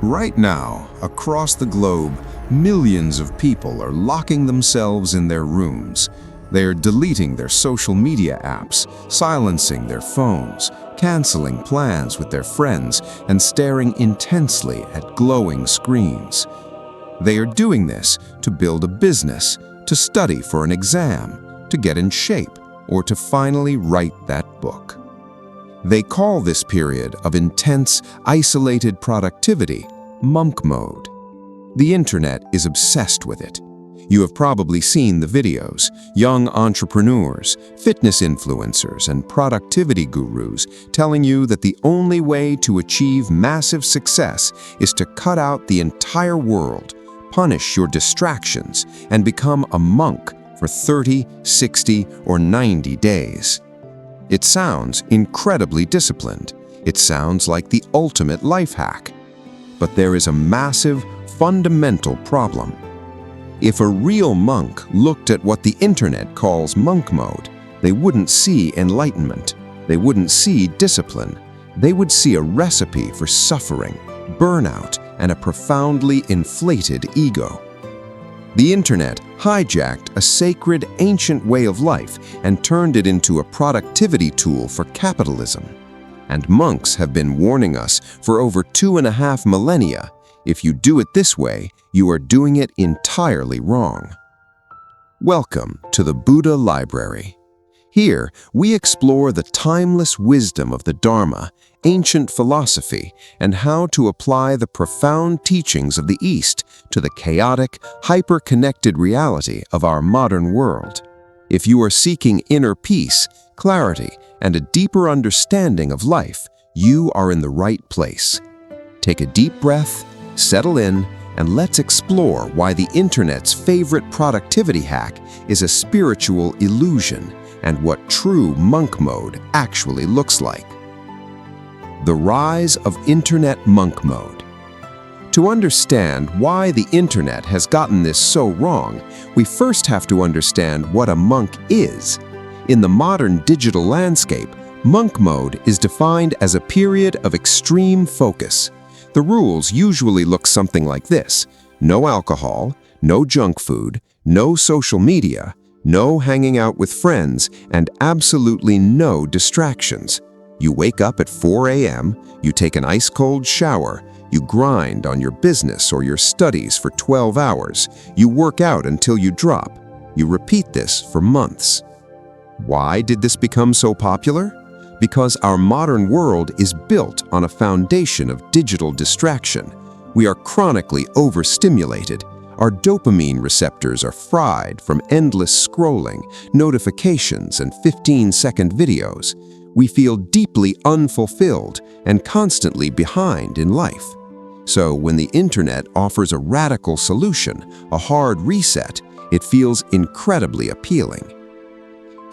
Right now, across the globe, millions of people are locking themselves in their rooms. They are deleting their social media apps, silencing their phones, canceling plans with their friends, and staring intensely at glowing screens. They are doing this to build a business, to study for an exam, to get in shape, or to finally write that book. They call this period of intense, isolated productivity monk mode. The internet is obsessed with it. You have probably seen the videos. Young entrepreneurs, fitness influencers, and productivity gurus telling you that the only way to achieve massive success is to cut out the entire world, punish your distractions, and become a monk for 30, 60, or 90 days. It sounds incredibly disciplined. It sounds like the ultimate life hack. But there is a massive, fundamental problem. If a real monk looked at what the internet calls monk mode, they wouldn't see enlightenment. They wouldn't see discipline. They would see a recipe for suffering, burnout, and a profoundly inflated ego. The internet hijacked a sacred, ancient way of life and turned it into a productivity tool for capitalism. And monks have been warning us for over 2.5 millennia. If you do it this way, you are doing it entirely wrong. Welcome to the Buddha Library. Here, we explore the timeless wisdom of the Dharma, ancient philosophy, and how to apply the profound teachings of the East to the chaotic, hyper-connected reality of our modern world. If you are seeking inner peace, clarity, and a deeper understanding of life, you are in the right place. Take a deep breath, settle in, and let's explore why the internet's favorite productivity hack is a spiritual illusion and what true monk mode actually looks like. The rise of internet monk mode. To understand why the internet has gotten this so wrong, we first have to understand what a monk is. In the modern digital landscape, monk mode is defined as a period of extreme focus. The rules usually look something like this: no alcohol, no junk food, no social media, no hanging out with friends, and absolutely no distractions. You wake up at 4 a.m., you take an ice-cold shower, you grind on your business or your studies for 12 hours, you work out until you drop. You repeat this for months. Why did this become so popular? Because our modern world is built on a foundation of digital distraction. We are chronically overstimulated. Our dopamine receptors are fried from endless scrolling, notifications, and 15-second videos. We feel deeply unfulfilled and constantly behind in life. So when the internet offers a radical solution, a hard reset, it feels incredibly appealing.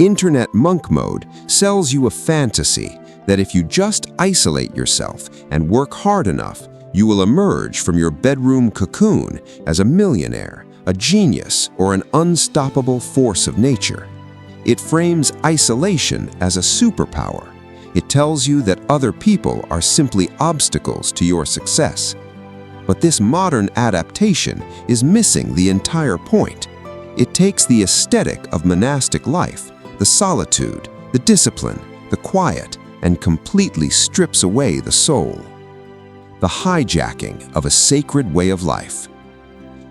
Internet monk mode sells you a fantasy that if you just isolate yourself and work hard enough, you will emerge from your bedroom cocoon as a millionaire, a genius, or an unstoppable force of nature. It frames isolation as a superpower. It tells you that other people are simply obstacles to your success. But this modern adaptation is missing the entire point. It takes the aesthetic of monastic life, the solitude, the discipline, the quiet, and completely strips away the soul. The hijacking of a sacred way of life.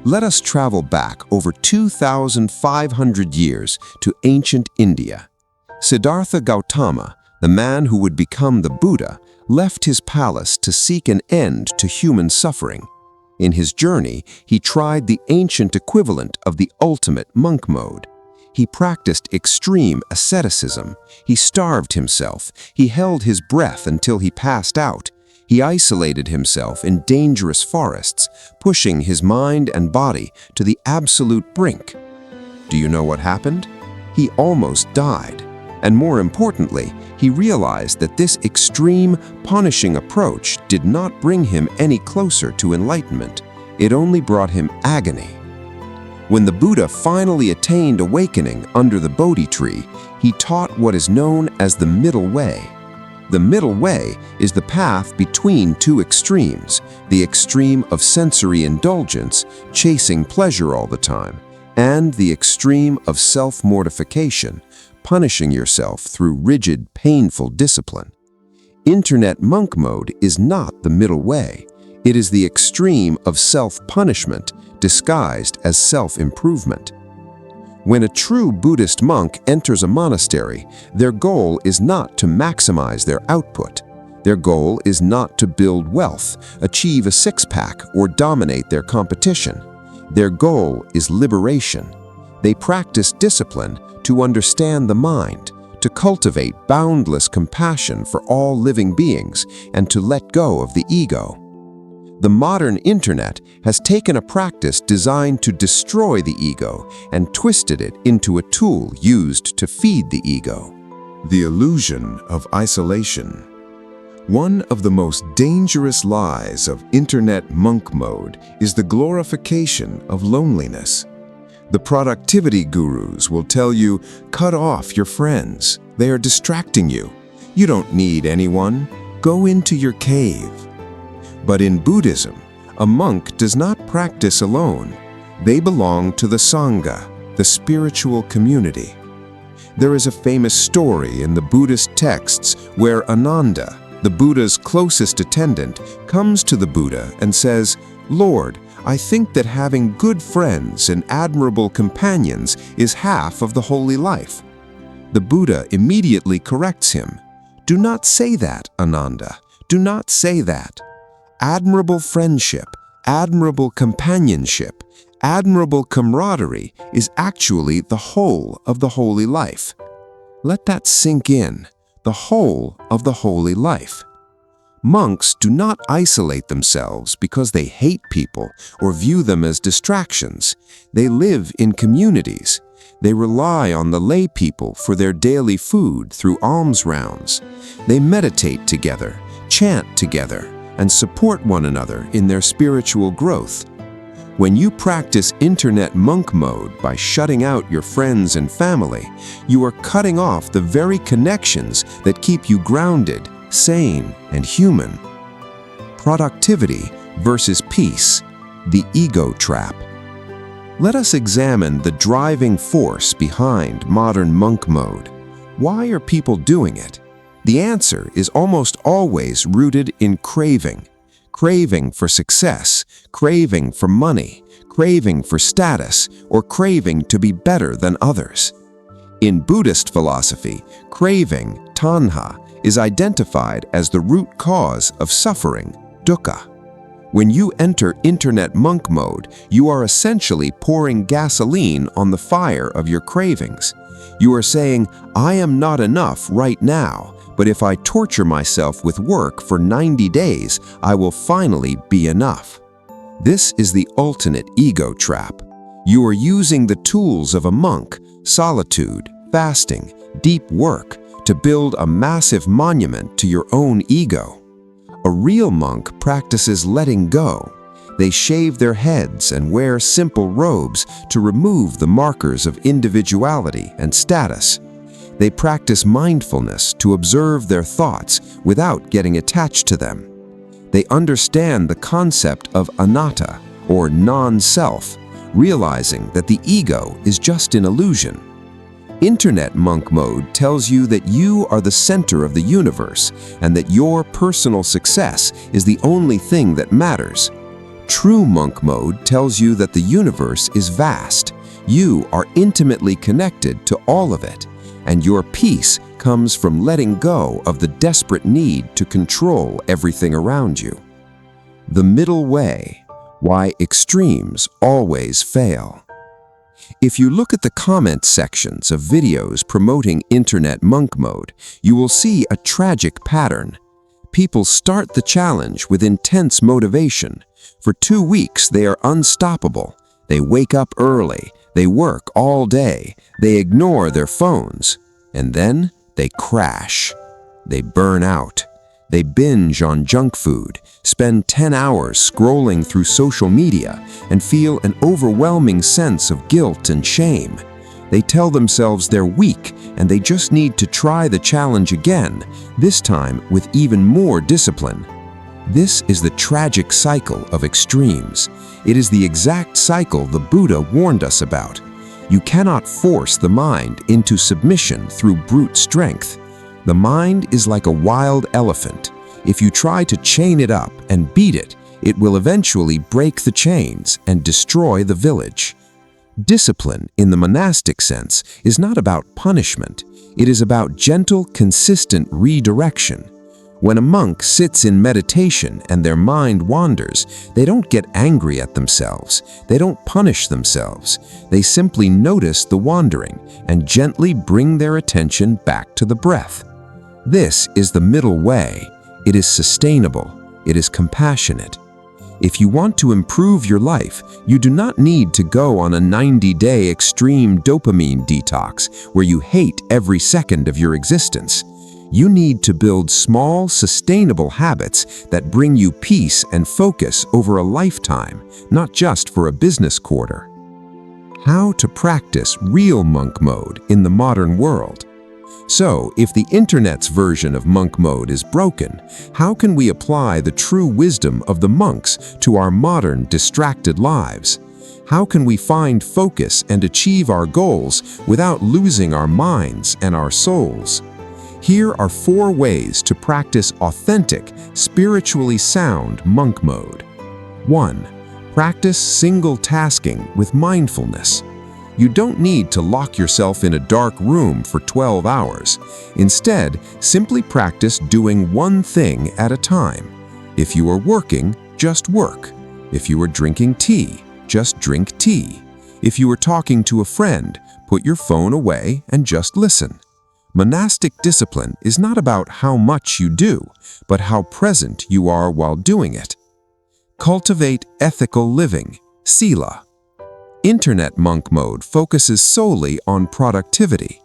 Let us travel back over 2,500 years to ancient India. Siddhartha Gautama, the man who would become the Buddha, left his palace to seek an end to human suffering. In his journey, he tried the ancient equivalent of the ultimate monk mode. He practiced extreme asceticism. He starved himself. He held his breath until he passed out. He isolated himself in dangerous forests, pushing his mind and body to the absolute brink. Do you know what happened? He almost died. And more importantly, he realized that this extreme, punishing approach did not bring him any closer to enlightenment. It only brought him agony. When the Buddha finally attained awakening under the Bodhi tree, he taught what is known as the middle way. The middle way is the path between two extremes, the extreme of sensory indulgence, chasing pleasure all the time, and the extreme of self-mortification, punishing yourself through rigid, painful discipline. Internet monk mode is not the middle way. It is the extreme of self-punishment disguised as self-improvement. When a true Buddhist monk enters a monastery, their goal is not to maximize their output. Their goal is not to build wealth, achieve a six-pack, or dominate their competition. Their goal is liberation. They practice discipline to understand the mind, to cultivate boundless compassion for all living beings, and to let go of the ego. The modern internet has taken a practice designed to destroy the ego and twisted it into a tool used to feed the ego. The illusion of isolation. One of the most dangerous lies of internet monk mode is the glorification of loneliness. The productivity gurus will tell you, cut off your friends. They are distracting you. You don't need anyone. Go into your cave. But in Buddhism, a monk does not practice alone. They belong to the Sangha, the spiritual community. There is a famous story in the Buddhist texts where Ananda, the Buddha's closest attendant, comes to the Buddha and says, "Lord, I think that having good friends and admirable companions is half of the holy life." The Buddha immediately corrects him. "Do not say that, Ananda. Do not say that. Admirable friendship, admirable companionship, admirable camaraderie is actually the whole of the holy life." Let that sink in, the whole of the holy life. Monks do not isolate themselves because they hate people or view them as distractions. They live in communities. They rely on the lay people for their daily food through alms rounds. They meditate together, chant together, and support one another in their spiritual growth. When you practice internet monk mode by shutting out your friends and family, you are cutting off the very connections that keep you grounded, sane, and human. Productivity versus peace, the ego trap. Let us examine the driving force behind modern monk mode. Why are people doing it? The answer is almost always rooted in craving. Craving for success, craving for money, craving for status, or craving to be better than others. In Buddhist philosophy, craving, tanha, is identified as the root cause of suffering, dukkha. When you enter internet monk mode, you are essentially pouring gasoline on the fire of your cravings. You are saying, "I am not enough right now, but if I torture myself with work for 90 days, I will finally be enough." This is the ultimate ego trap. You are using the tools of a monk, solitude, fasting, deep work, to build a massive monument to your own ego. A real monk practices letting go. They shave their heads and wear simple robes to remove the markers of individuality and status. They practice mindfulness to observe their thoughts without getting attached to them. They understand the concept of anatta, or non-self, realizing that the ego is just an illusion. Internet monk mode tells you that you are the center of the universe and that your personal success is the only thing that matters. True monk mode tells you that the universe is vast. You are intimately connected to all of it, and your peace comes from letting go of the desperate need to control everything around you. The middle way, why extremes always fail. If you look at the comment sections of videos promoting internet monk mode, you will see a tragic pattern. People start the challenge with intense motivation. For 2 weeks, they are unstoppable. They wake up early, they work all day, they ignore their phones, and then they crash. They burn out. They binge on junk food, spend 10 hours scrolling through social media, and feel an overwhelming sense of guilt and shame. They tell themselves they're weak and they just need to try the challenge again, this time with even more discipline. This is the tragic cycle of extremes. It is the exact cycle the Buddha warned us about. You cannot force the mind into submission through brute strength. The mind is like a wild elephant. If you try to chain it up and beat it, it will eventually break the chains and destroy the village. Discipline, in the monastic sense, is not about punishment. It is about gentle, consistent redirection. When a monk sits in meditation and their mind wanders, they don't get angry at themselves. They don't punish themselves. They simply notice the wandering and gently bring their attention back to the breath. This is the middle way. It is sustainable. It is compassionate. If you want to improve your life, you do not need to go on a 90-day extreme dopamine detox where you hate every second of your existence. You need to build small, sustainable habits that bring you peace and focus over a lifetime, not just for a business quarter. How to practice real monk mode in the modern world. So, if the internet's version of monk mode is broken, how can we apply the true wisdom of the monks to our modern, distracted lives? How can we find focus and achieve our goals without losing our minds and our souls? Here are 4 ways to practice authentic, spiritually sound monk mode. 1. Practice single tasking with mindfulness. You don't need to lock yourself in a dark room for 12 hours. Instead, simply practice doing one thing at a time. If you are working, just work. If you are drinking tea, just drink tea. If you are talking to a friend, put your phone away and just listen. Monastic discipline is not about how much you do, but how present you are while doing it. Cultivate ethical living, sila. Internet monk mode focuses solely on productivity.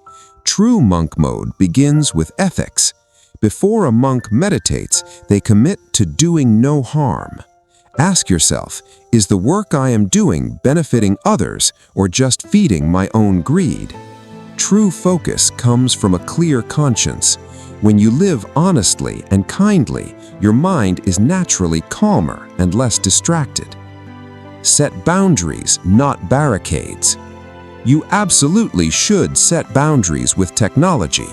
True monk mode begins with ethics. Before a monk meditates, they commit to doing no harm. Ask yourself, is the work I am doing benefiting others or just feeding my own greed? True focus comes from a clear conscience. When you live honestly and kindly, your mind is naturally calmer and less distracted. Set boundaries, not barricades. You absolutely should set boundaries with technology.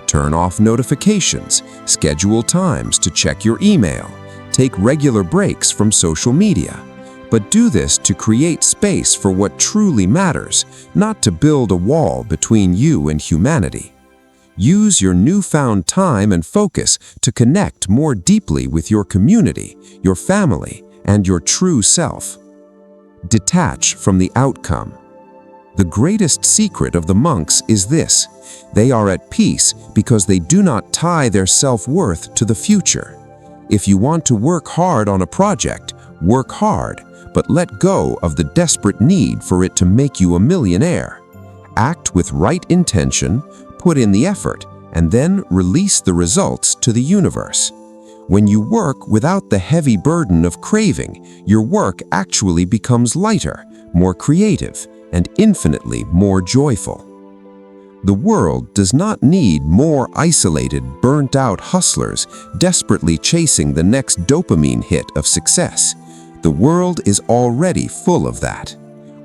Turn off notifications, schedule times to check your email, take regular breaks from social media. But do this to create space for what truly matters, not to build a wall between you and humanity. Use your newfound time and focus to connect more deeply with your community, your family, and your true self. Detach from the outcome. The greatest secret of the monks is this: they are at peace because they do not tie their self-worth to the future. If you want to work hard on a project, work hard, but let go of the desperate need for it to make you a millionaire. Act with right intention, put in the effort, and then release the results to the universe. When you work without the heavy burden of craving, your work actually becomes lighter, more creative, and infinitely more joyful. The world does not need more isolated, burnt-out hustlers desperately chasing the next dopamine hit of success. The world is already full of that.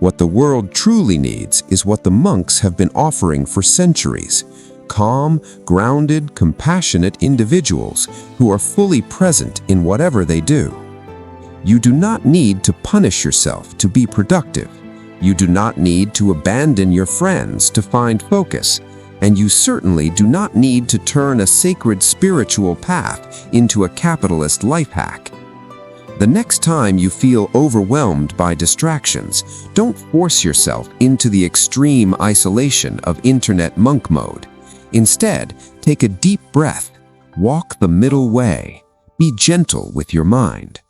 What the world truly needs is what the monks have been offering for centuries: calm, grounded, compassionate individuals who are fully present in whatever they do. You do not need to punish yourself to be productive. You do not need to abandon your friends to find focus. And you certainly do not need to turn a sacred spiritual path into a capitalist life hack. The next time you feel overwhelmed by distractions, don't force yourself into the extreme isolation of internet monk mode. Instead, take a deep breath, walk the middle way, be gentle with your mind.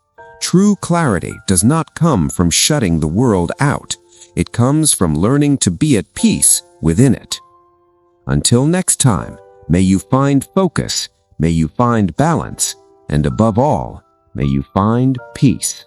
True clarity does not come from shutting the world out. It comes from learning to be at peace within it. Until next time, may you find focus, may you find balance, and above all, may you find peace.